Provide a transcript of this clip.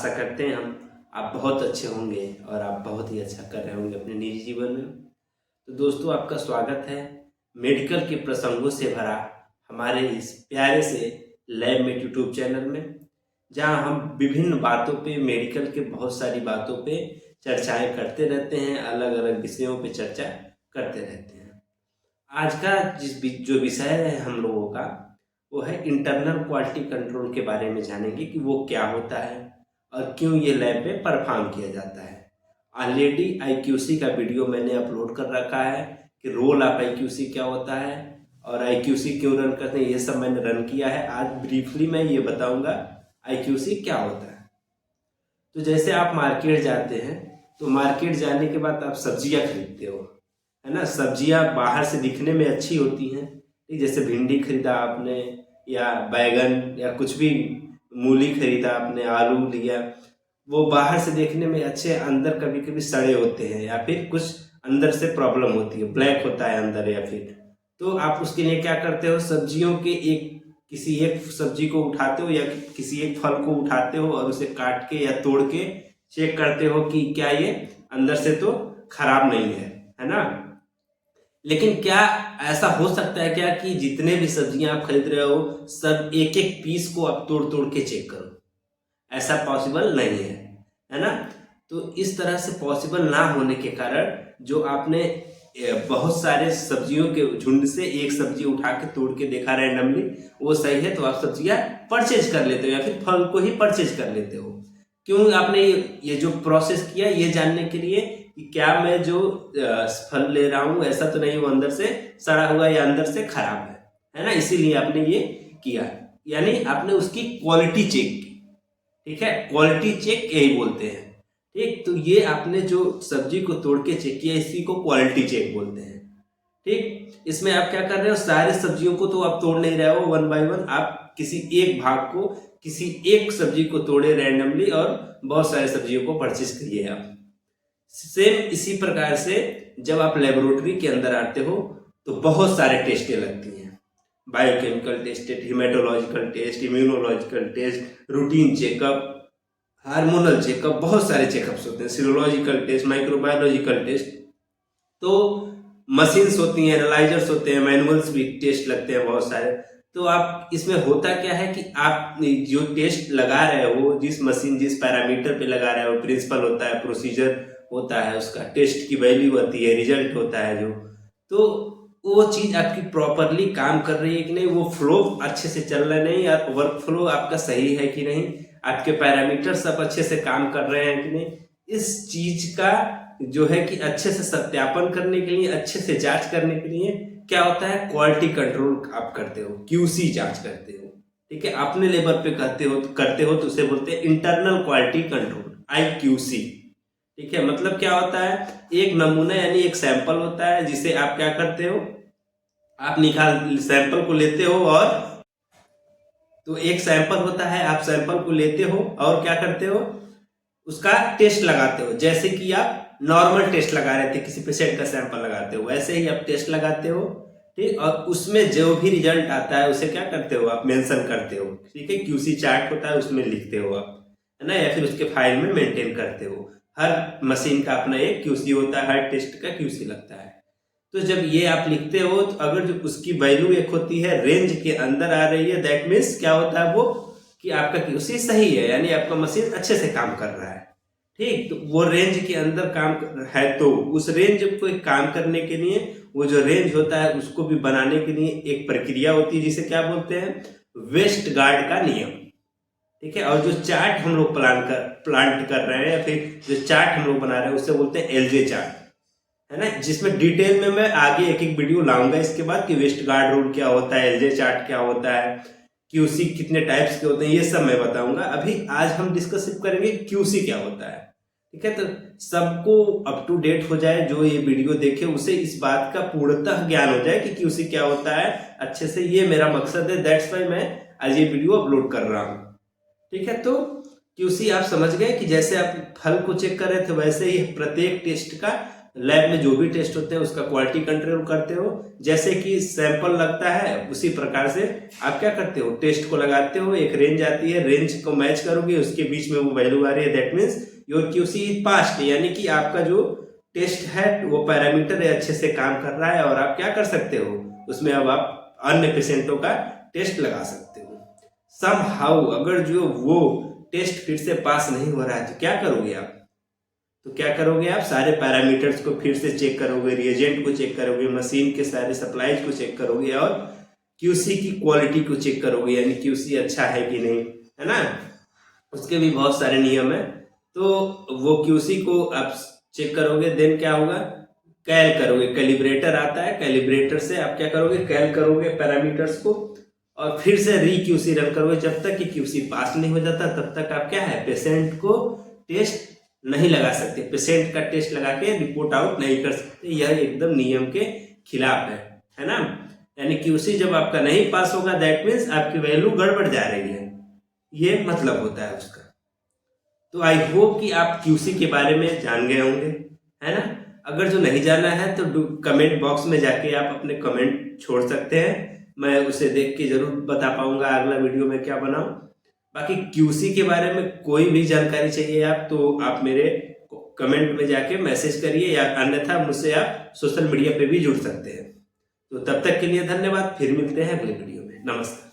आशा करते हैं हम आप बहुत अच्छे होंगे और आप बहुत ही अच्छा कर रहे होंगे अपने निजी जीवन में। तो दोस्तों, आपका स्वागत है मेडिकल के प्रसंगों से भरा हमारे इस प्यारे से लैब में यूट्यूब चैनल में, जहां हम विभिन्न बातों पे, मेडिकल के बहुत सारी बातों पे चर्चाएं करते रहते हैं, अलग अलग विषयों पे चर्चा करते रहते हैं। आज का जो विषय है हम लोगों का, वो है इंटरनल क्वालिटी कंट्रोल के बारे में जानेंगे कि वो क्या होता है और क्यों ये लैब में परफॉर्म किया जाता है। ऑलरेडी आईक्यूसी का वीडियो मैंने अपलोड कर रखा है कि रोल ऑफ आईक्यूसी क्या होता है और आईक्यूसी क्यों रन करते हैं, ये सब मैंने रन किया है। आज ब्रीफली मैं ये बताऊंगा आईक्यूसी क्या होता है। तो जैसे आप मार्केट जाते हैं तो मार्केट जाने के बाद आप सब्जियां खरीदते हो, है ना। सब्जियां बाहर से दिखने में अच्छी होती हैं, जैसे भिंडी खरीदा आपने या बैगन या कुछ भी, मूली खरीदा आपने, आलू लिया, वो बाहर से देखने में अच्छे, अंदर कभी कभी सड़े होते हैं या फिर कुछ अंदर से प्रॉब्लम होती है, ब्लैक होता है अंदर या फिर। तो आप उसके लिए क्या करते हो, सब्जियों के किसी एक सब्जी को उठाते हो या किसी एक फल को उठाते हो और उसे काट के या तोड़ के चेक करते हो कि क्या ये अंदर से तो खराब नहीं है ना। लेकिन क्या ऐसा हो सकता है क्या कि जितने भी सब्जियां आप खरीद रहे हो सब एक एक पीस को आप तोड़ तोड़ के चेक करो? ऐसा पॉसिबल नहीं है ना। तो इस तरह से पॉसिबल ना होने के कारण जो आपने बहुत सारे सब्जियों के झुंड से एक सब्जी उठा के तोड़ के देखा रैंडमली, वो सही है तो आप सब्जियां परचेज कर लेते हो या फिर फल को ही परचेज कर लेते हो। क्यों आपने ये जो प्रोसेस किया, ये जानने के लिए कि क्या मैं जो फल ले रहा हूं ऐसा तो नहीं वो अंदर से सड़ा हुआ या अंदर से खराब है ना। इसीलिए आपने ये किया, यानी आपने उसकी क्वालिटी चेक की। ठीक है, क्वालिटी चेक यही बोलते हैं। ठीक, तो ये आपने जो सब्जी को तोड़ के चेक किया, इसी को क्वालिटी चेक बोलते हैं। ठीक, इसमें आप क्या कर रहे हो, सारे सब्जियों को तो आप तोड़ नहीं रहे हो वन बाय वन, आप किसी एक भाग को, किसी एक सब्जी को तोड़े रैंडमली और बहुत सारे सब्जियों को परचेज करिए आप। सेम इसी प्रकार से जब आप लेबोरेटरी के अंदर आते हो तो बहुत सारे टेस्टें लगती हैं, biochemical test, hematological test, immunological test, routine checkup, hormonal checkup, बहुत सारे चेकअप्स होते हैं, सीरोलॉजिकल टेस्ट, माइक्रोबायोलॉजिकल टेस्ट। तो मशीन्स होती हैं, एनालाइजर्स होते हैं, मैनुअल्स भी टेस्ट लगते हैं बहुत सारे। तो आप इसमें होता क्या है कि आप जो टेस्ट लगा रहे हो, जिस मशीन जिस पैरामीटर पे लगा रहे हो, प्रिंसिपल होता है, प्रोसीजर होता है, उसका टेस्ट की वैल्यू होती है, रिजल्ट होता है जो, तो वो चीज आपकी प्रॉपरली काम कर रही है कि नहीं, वो फ्लो अच्छे से चल रहा है नहीं, या वर्क फ्लो आपका सही है कि नहीं, आपके पैरामीटर सब अच्छे से काम कर रहे हैं कि नहीं, इस चीज का जो है कि अच्छे से सत्यापन करने के लिए, अच्छे से जांच करने के लिए क्या होता है, क्वालिटी कंट्रोल आप करते हो, क्यूसी जांच करते हो। ठीक है, अपने लेवल पे करते हो तो उसे बोलते हैं इंटरनल क्वालिटी कंट्रोल, आईक्यूसी। ठीक है, मतलब क्या होता है, एक नमूना यानी एक सैंपल होता है जिसे आप क्या करते हो, आप सैंपल को लेते हो, और तो एक सैंपल होता है, आप सैंपल को लेते हो और क्या करते हो, उसका टेस्ट लगाते हो। जैसे कि आप नॉर्मल टेस्ट लगा रहे थे, किसी पेशेंट का सैंपल लगाते हो, वैसे ही आप टेस्ट लगाते हो। ठीक, और उसमें जो भी रिजल्ट आता है उसे क्या करते हो, आप मेंशन करते हो। ठीक है, क्यूसी चार्ट होता है, उसमें लिखते हो आप, है ना, या फिर उसके फाइल में मेंटेन करते हो। हर मशीन का अपना एक क्यूसी होता है, हर टेस्ट का क्यूसी लगता है। तो जब ये आप लिखते हो तो अगर जो उसकी वैल्यू एक होती है रेंज के अंदर आ रही है, दैट मीन्स क्या होता है वो, कि आपका क्यूसी सही है, यानी आपका मशीन अच्छे से काम कर रहा है। ठीक, तो वो रेंज के अंदर काम है, तो उस रेंज को काम करने के लिए वो जो रेंज होता है उसको भी बनाने के लिए एक प्रक्रिया होती है जिसे क्या बोलते हैं, वेस्ट गार्ड का नियम। ठीक है, और जो चार्ट हम लोग प्लांट कर रहे हैं या फिर जो चार्ट हम लोग बना रहे हैं उसे बोलते हैं एलजे चार्ट, है ना, जिसमें डिटेल में मैं आगे एक एक वीडियो लाऊंगा इसके बाद कि वेस्ट गार्ड रूल क्या होता है, एलजे चार्ट क्या होता है, क्यूसी कितने टाइप्स के होते हैं, ये सब मैं बताऊंगा। अभी आज हम डिस्कस करेंगे क्यूसी क्या होता है। ठीक है, तो सबको अप टू डेट हो जाए, जो ये वीडियो देखे उसे इस बात का पूर्णतः ज्ञान हो जाए कि क्यूसी क्या होता है अच्छे से, ये मेरा मकसद है, दैट्स वाई मैं आज ये वीडियो अपलोड कर रहा हूँ। ठीक है, तो क्यूसी आप समझ गए कि जैसे आप फल को चेक कर रहे थे वैसे ही प्रत्येक टेस्ट का लैब में जो भी टेस्ट होते हैं उसका क्वालिटी कंट्रोल करते हो। जैसे कि सैंपल लगता है उसी प्रकार से आप क्या करते हो, टेस्ट को लगाते हो, एक रेंज आती है, रेंज को मैच करोगे, उसके बीच में वो वैल्यू आ रही है, that means your QC is passed, यानी कि आपका जो टेस्ट है वो पैरामीटर अच्छे से काम कर रहा है और आप क्या कर सकते हो, उसमें अब आप अन्य पेशेंटों का टेस्ट लगा सकते हो। सम हाउ अगर जो वो टेस्ट फिर से पास नहीं हो रहा है तो क्या करोगे आप, तो क्या करोगे आप, सारे पैरामीटर्स को फिर से चेक करोगे, रिएजेंट को चेक करोगे, मशीन के सारे सप्लाईज को चेक करोगे और क्यूसी की क्वालिटी को चेक करोगे, यानी क्यूसी अच्छा है कि नहीं, है ना। उसके भी बहुत सारे नियम है, तो वो क्यूसी को आप चेक करोगे, देन क्या होगा, कैल करोगे, कैलिब्रेटर आता है, कैलिब्रेटर से आप क्या करोगे, कैल करोगे पैरामीटर्स को और फिर से री क्यूसी रन करोगे। जब तक कि क्यूसी पास नहीं हो जाता तब तक आप क्या है, पेशेंट को टेस्ट नहीं लगा सकते, पेशेंट का टेस्ट लगा के रिपोर्ट आउट नहीं कर सकते, यह एकदम नियम के खिलाफ है ना। यानी क्यूसी जब आपका नहीं पास होगा दैट मीन्स आपकी वैल्यू गड़बड़ जा रही है, ये मतलब होता है उसका। तो आई होप कि आप क्यूसी के बारे में जान गए होंगे, है ना। अगर जो नहीं जाना है तो कमेंट बॉक्स में जाके आप अपने कमेंट छोड़ सकते हैं, मैं उसे देख के जरूर बता पाऊंगा अगला वीडियो में क्या बनाऊं। बाकी क्यूसी के बारे में कोई भी जानकारी चाहिए आप तो आप मेरे कमेंट में जाके मैसेज करिए या अन्यथा मुझसे आप सोशल मीडिया पे भी जुड़ सकते हैं। तो तब तक के लिए धन्यवाद, फिर मिलते हैं अगले वीडियो में, नमस्कार।